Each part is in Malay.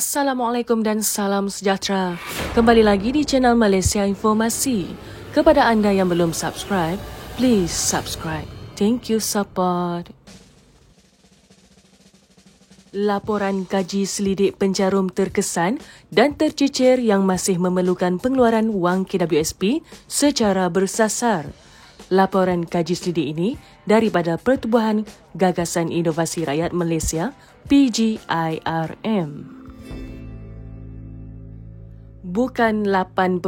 Assalamualaikum dan salam sejahtera. Kembali lagi di channel Malaysia Informasi. Kepada anda yang belum subscribe, please subscribe. Thank you support. Laporan kaji selidik penjarum terkesan dan tercecer yang masih memerlukan pengeluaran wang KWSP secara bersasar. Laporan kaji selidik ini daripada Pertubuhan Gagasan Inovasi Rakyat Malaysia, PGIRM. Bukan 8.1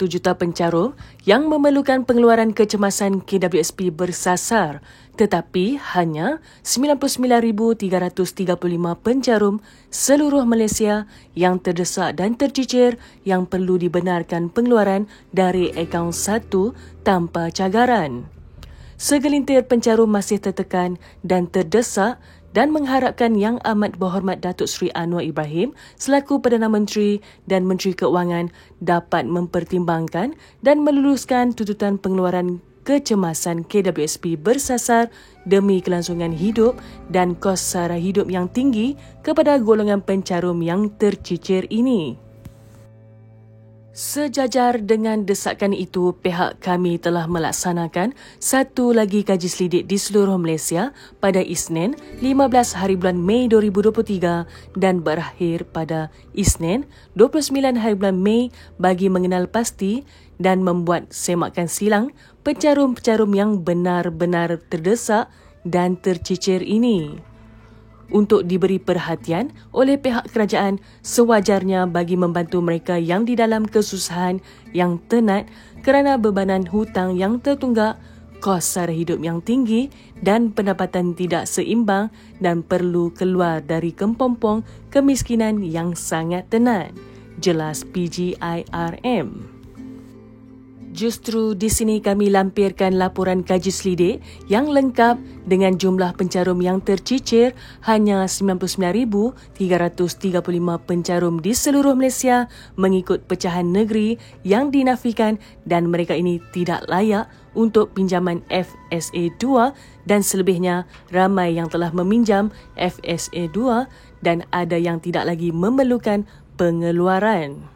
juta pencarum yang memerlukan pengeluaran kecemasan KWSP bersasar, tetapi hanya 99,335 pencarum seluruh Malaysia yang terdesak dan tercicir yang perlu dibenarkan pengeluaran dari akaun 1 tanpa cagaran. Segelintir pencarum masih tertekan dan terdesak dan mengharapkan Yang Amat Berhormat Datuk Seri Anwar Ibrahim selaku Perdana Menteri dan Menteri Keuangan dapat mempertimbangkan dan meluluskan tuntutan pengeluaran kecemasan KWSP bersasar demi kelangsungan hidup dan kos sara hidup yang tinggi kepada golongan pencarum yang tercicir ini. Sejajar dengan desakan itu, pihak kami telah melaksanakan satu lagi kaji selidik di seluruh Malaysia pada Isnin 15 hari bulan Mei 2023 dan berakhir pada Isnin 29 hari bulan Mei bagi mengenal pasti dan membuat semakan silang pencarum-pencarum yang benar-benar terdesak dan tercicir ini. Untuk diberi perhatian oleh pihak kerajaan sewajarnya bagi membantu mereka yang di dalam kesusahan yang tenat kerana bebanan hutang yang tertunggak, kos sara hidup yang tinggi dan pendapatan tidak seimbang dan perlu keluar dari kempompong kemiskinan yang sangat tenat. Jelas PGIRM. Justru di sini kami lampirkan laporan kaji selidik yang lengkap dengan jumlah pencarum yang tercicir hanya 99,335 pencarum di seluruh Malaysia mengikut pecahan negeri yang dinafikan dan mereka ini tidak layak untuk pinjaman FSA 2 dan selebihnya ramai yang telah meminjam FSA 2 dan ada yang tidak lagi memerlukan pengeluaran.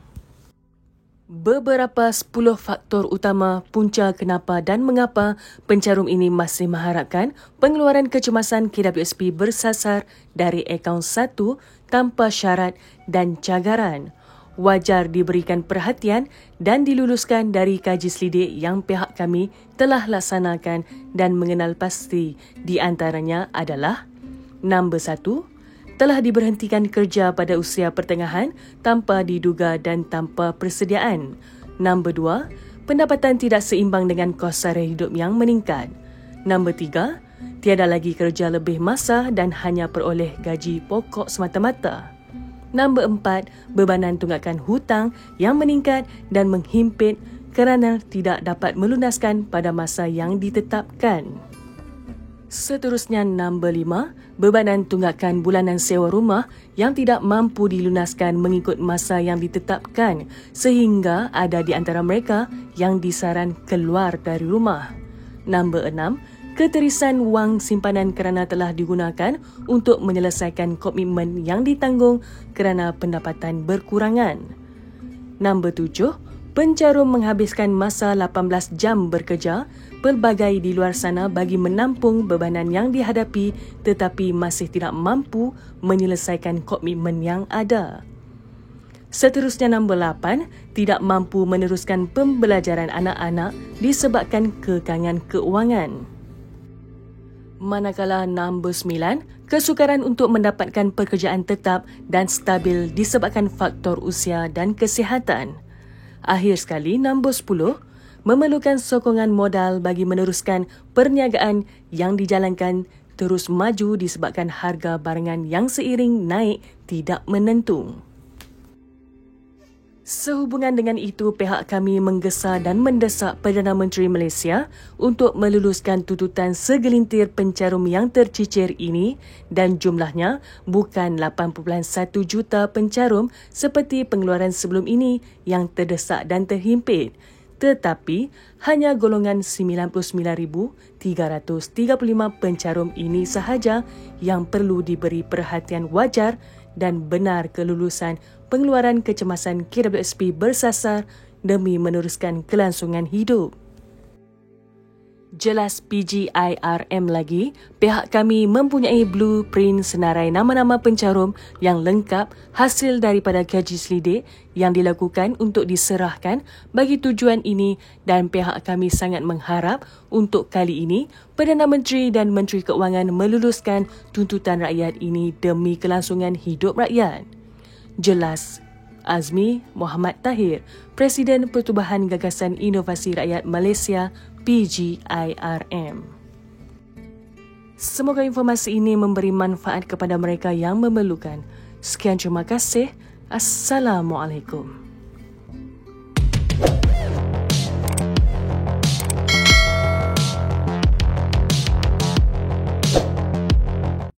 Beberapa 10 faktor utama punca kenapa dan mengapa pencarum ini masih mengharapkan pengeluaran kecemasan KWSP bersasar dari akaun 1 tanpa syarat dan cagaran. Wajar diberikan perhatian dan diluluskan dari kaji selidik yang pihak kami telah laksanakan dan mengenal pasti di antaranya adalah nombor 1, telah diberhentikan kerja pada usia pertengahan tanpa diduga dan tanpa persediaan. Nombor 2, pendapatan tidak seimbang dengan kos sara hidup yang meningkat. Nombor 3, tiada lagi kerja lebih masa dan hanya peroleh gaji pokok semata-mata. Nombor 4, bebanan tunggakan hutang yang meningkat dan menghimpit kerana tidak dapat melunaskan pada masa yang ditetapkan. Seterusnya nombor 5, bebanan tunggakan bulanan sewa rumah yang tidak mampu dilunaskan mengikut masa yang ditetapkan sehingga ada di antara mereka yang disaran keluar dari rumah. Nombor 6, keterisan wang simpanan kerana telah digunakan untuk menyelesaikan komitmen yang ditanggung kerana pendapatan berkurangan. Nombor 7, pencarum menghabiskan masa 18 jam bekerja pelbagai di luar sana bagi menampung bebanan yang dihadapi tetapi masih tidak mampu menyelesaikan komitmen yang ada. Seterusnya nombor 8, tidak mampu meneruskan pembelajaran anak-anak disebabkan kekangan keuangan. Manakala nombor 9, kesukaran untuk mendapatkan pekerjaan tetap dan stabil disebabkan faktor usia dan kesihatan. Akhir sekali, nombor 10, memerlukan sokongan modal bagi meneruskan perniagaan yang dijalankan terus maju disebabkan harga barangan yang seiring naik tidak menentu. Sehubungan dengan itu, pihak kami menggesa dan mendesak Perdana Menteri Malaysia untuk meluluskan tuntutan segelintir pencarum yang tercicir ini dan jumlahnya bukan 8.1 juta pencarum seperti pengeluaran sebelum ini yang terdesak dan terhimpit, tetapi hanya golongan 99,335 pencarum ini sahaja yang perlu diberi perhatian wajar dan benar kelulusan pengeluaran kecemasan KWSP bersasar demi meneruskan kelangsungan hidup. Jelas PGIRM lagi, pihak kami mempunyai blueprint senarai nama-nama pencarum yang lengkap hasil daripada kaji selidik yang dilakukan untuk diserahkan bagi tujuan ini dan pihak kami sangat mengharap untuk kali ini Perdana Menteri dan Menteri Keuangan meluluskan tuntutan rakyat ini demi kelangsungan hidup rakyat. Jelas Azmi Muhammad Tahir, Presiden Pertubuhan Gagasan Inovasi Rakyat Malaysia PGIRM. Semoga informasi ini memberi manfaat kepada mereka yang memerlukan. Sekian, terima kasih. Assalamualaikum.